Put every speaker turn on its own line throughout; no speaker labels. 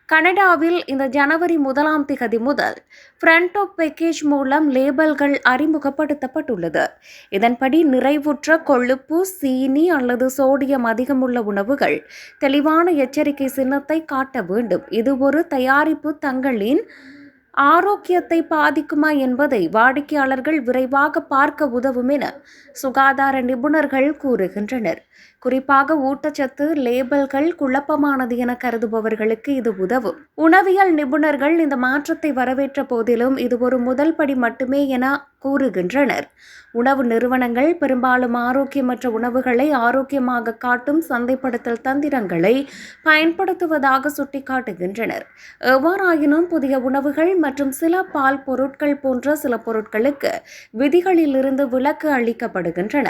கனடாவில் இந்த ஜனவரி 1 முதல் ஃப்ரண்ட் ஆஃப் பேக்கேஜ் மூலம் லேபிள்கள் அறிமுகப்படுத்தப்பட்டுள்ளது. இதன்படி நிறைவுற்ற கொழுப்பு, சீனி அல்லது சோடியம் அதிகமுள்ள உணவுகள் தெளிவான எச்சரிக்கை சின்னத்தை காட்ட வேண்டும். இது ஒரு தயாரிப்பு தங்களின் ஆரோக்கியத்தை பாதிக்குமா என்பதை வாடிக்கையாளர்கள் விரைவாக பார்க்க உதவும் என சுகாதார நிபுணர்கள் கூறுகின்றனர். குறிப்பாக ஊட்டச்சத்து லேபிள்கள் குழப்பமானது என கருதுபவர்களுக்கு இது உதவும். உணவியல் நிபுணர்கள் இந்த மாற்றத்தை வரவேற்ற போதிலும் இது ஒரு முதல் படி மட்டுமே என கூறுகின்றனர். உணவு நிறுவனங்கள் பெரும்பாலும் ஆரோக்கியமற்ற உணவுகளை ஆரோக்கியமாக காட்டும் சந்தைப்படுத்தல் தந்திரங்களை பயன்படுத்துவதாக சுட்டிக்காட்டுகின்றனர். எவ்வாறாயினும் புதிய உணவுகள் மற்றும் சில பால் பொருட்கள் போன்ற சில பொருட்களுக்கு விதிகளிலிருந்து விலக்கு அளிக்கப்படுகின்றன.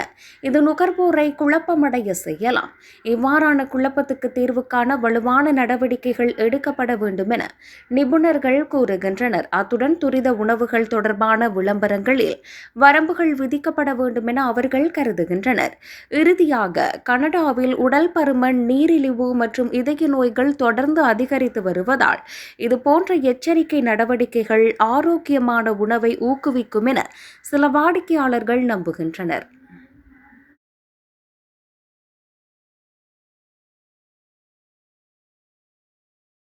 இது நுகர்வோரை குழப்பமடைய செய்யலாம். இவ்வாறான குழப்பத்துக்கு தீர்வு காண வலுவான நடவடிக்கைகள் எடுக்கப்பட வேண்டும் என நிபுணர்கள் கூறுகின்றனர். அத்துடன் துரித உணவுகள் தொடர்பான விளம்பரங்களில் வரம்புகள் விதிக்கப்பட வேண்டும் என அவர்கள் கருதுகின்றனர். இறுதியாக, கனடாவில் உடல் பருமன், நீரிழிவு மற்றும் இதய நோய்கள் தொடர்ந்து அதிகரித்து வருவதால் இதுபோன்ற எச்சரிக்கை நடவடிக்கைகள் ஆரோக்கியமான உணவை ஊக்குவிக்கும் என சில வாடிக்கையாளர்கள் நம்புகின்றனர்.